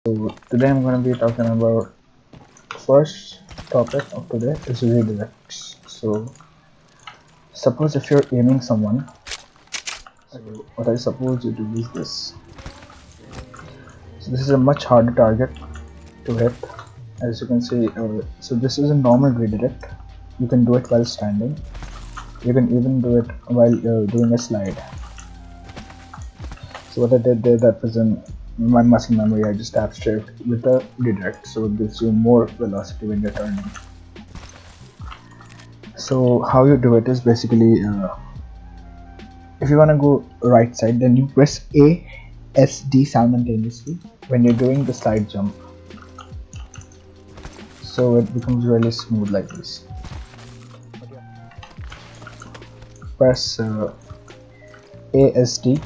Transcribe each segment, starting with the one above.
So today I'm going to be talking about first topic of today is redirects. So suppose if you're aiming someone, so what I suppose you do is this. So this is a much harder target to hit, as you can see. So this is a normal redirect. You can do it while standing. You can even do it while doing a slide. So what I did there, that was in my muscle memory. I just tap straight with the redirect, so it gives you more velocity when you're turning. So how you do it is basically, if you want to go right side, then you press A, S, D simultaneously when you're doing the slide jump. So it becomes really smooth like this. Press A, S, D,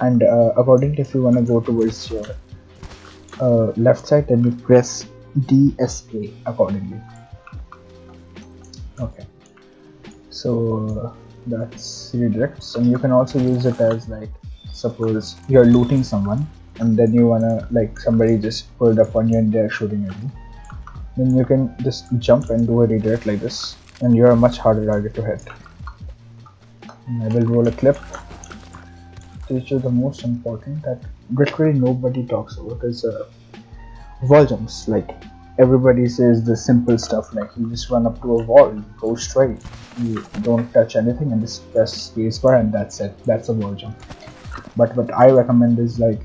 and accordingly, if you want to go towards your left side, then you press D, S, A accordingly. Okay, so that's redirects, and you can also use it as, like, suppose you're looting someone and then you wanna, like, somebody just pulled up on you and they're shooting at you, then you can just jump and do a redirect like this, and you're a much harder target to hit. And I will roll a clip to teach you the most important that literally nobody talks about is wall jumps. Like, everybody says the simple stuff, like you just run up to a wall, you go straight, you don't touch anything, and just press spacebar and that's it. That's a wall jump. But what I recommend is, like,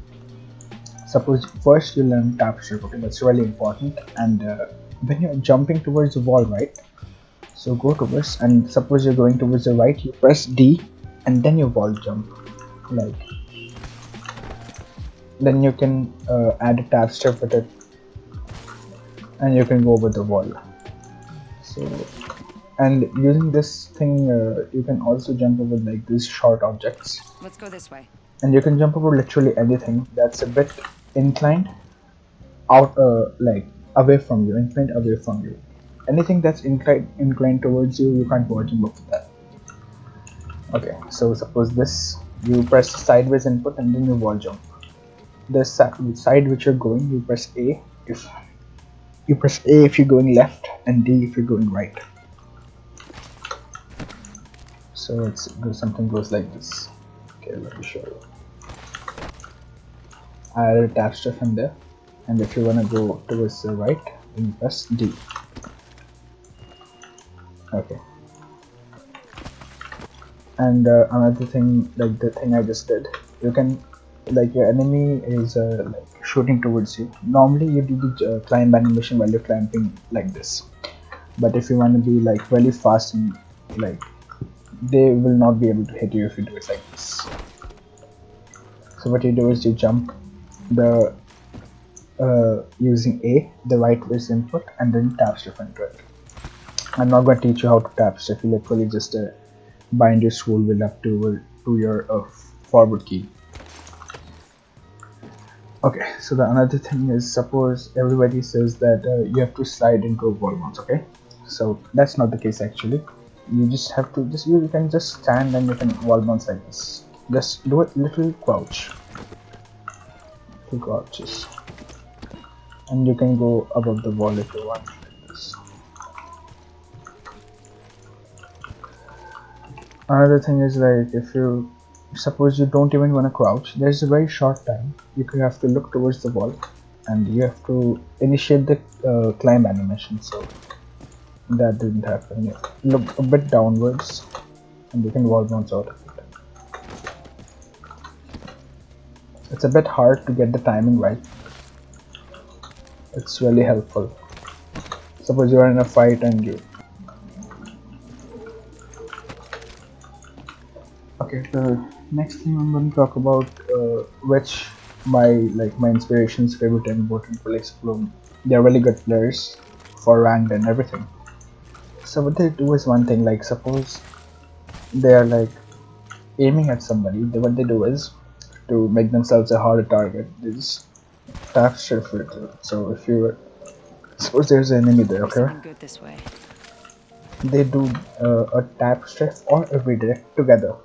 suppose first you learn tap strip. Okay, that's really important. And when you're jumping towards the wall, right, so go towards, and suppose you're going towards the right, you press D and then you wall jump. Like, then you can add a tap strip with it, and you can go over the wall. So, and using this thing, you can also jump over, like, these short objects. Let's go this way. And you can jump over literally anything that's a bit inclined out, like away from you, inclined away from you. Anything that's inclined towards you, you can't go jump over that. Okay, so suppose this, you press sideways input and then you wall jump. The side which you're going, you press A if you press A if you're going left, and D if you're going right. So it's something goes like this. Okay, let me show you. I added a tap strip in there, and if you want to go towards the right, then you press D. Okay. And another thing, like the thing I just did, you can, like, your enemy is like shooting towards you. Normally you do the climb animation while you're climbing like this, but if you want to be, like, really fast, and, like, they will not be able to hit you if you do it like this. So what you do is you jump the using A, the right waist input, and then tap strip into it. I'm not going to teach you how to tap strip. You literally just bind your scroll wheel up to your forward key. Okay, so the another thing is, suppose everybody says that you have to slide into a wall bounce. Okay, so that's not the case actually. You just have to you can just stand and you can wall bounce like this. Just do a little crouch, two crouches, and you can go above the wall if you want, like this. Another thing is, like, if you suppose you don't even want to crouch, there's a very short time you have to look towards the wall, and you have to initiate the climb animation. So that didn't happen. You look a bit downwards and you can wall bounce out of it. It's a bit hard to get the timing right. It's really helpful. Suppose you're in a fight and you... Okay, the next thing I'm going to talk about, which my inspirations, favorite aimbot and crylixbloom. They're really good players for ranked and everything. So what they do is one thing, like, suppose they are, like, aiming at somebody. What they do is, to make themselves a harder target, they just tap strip it. So if you suppose there's an enemy there, okay, Good this way. they do a tap strip or a redirect together.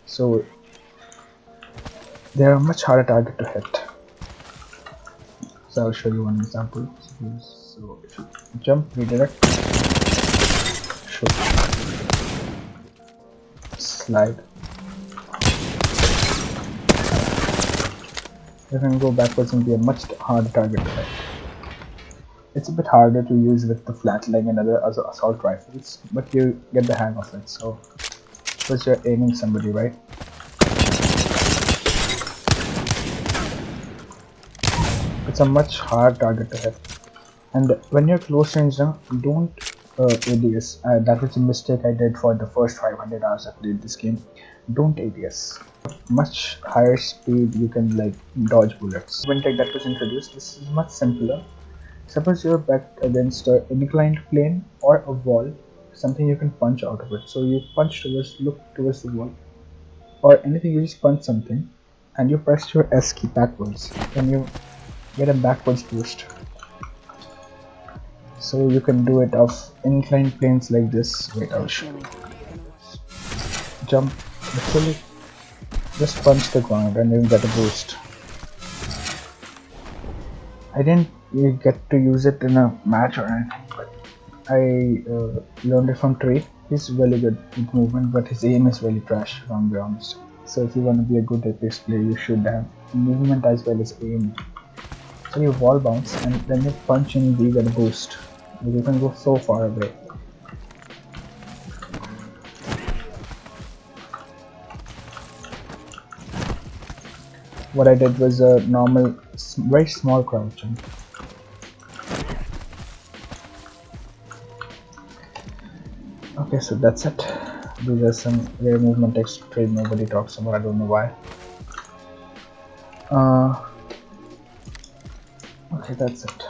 So they are a much harder target to hit. So I'll show you one example. So jump, redirect, shoot, slide. You can go backwards and be a much harder target to hit. It's a bit harder to use with the flatline and other assault rifles, but you get the hang of it. So first you're aiming somebody, right? It's a much harder target to hit. And when you're close range now, don't ADS. That was a mistake I did for the first 500 hours I played this game. Don't ADS. Much higher speed, you can like dodge bullets. When tech that was introduced, this is much simpler. Suppose you're back against an inclined plane or a wall, something you can punch out of it. So you punch towards, look towards the wall, or anything. You just punch something, and you press your S key backwards, and you get a backwards boost. So you can do it off inclined planes like this. Wait, I'll show you. Jump, literally, just punch the ground and you get a boost. I didn't get to use it in a match or anything, but I learned it from Trey. He's really good with movement, but his aim is really trash, if I'm being honest. So if you want to be a good Apex player, you should have movement as well as aim. So you wall bounce and then you punch and you get a boost. You can go so far away. What I did was a normal, very small crouch jump. Okay, so that's it. These are some rare movement text trade nobody talks about. I don't know why. Okay, that's it.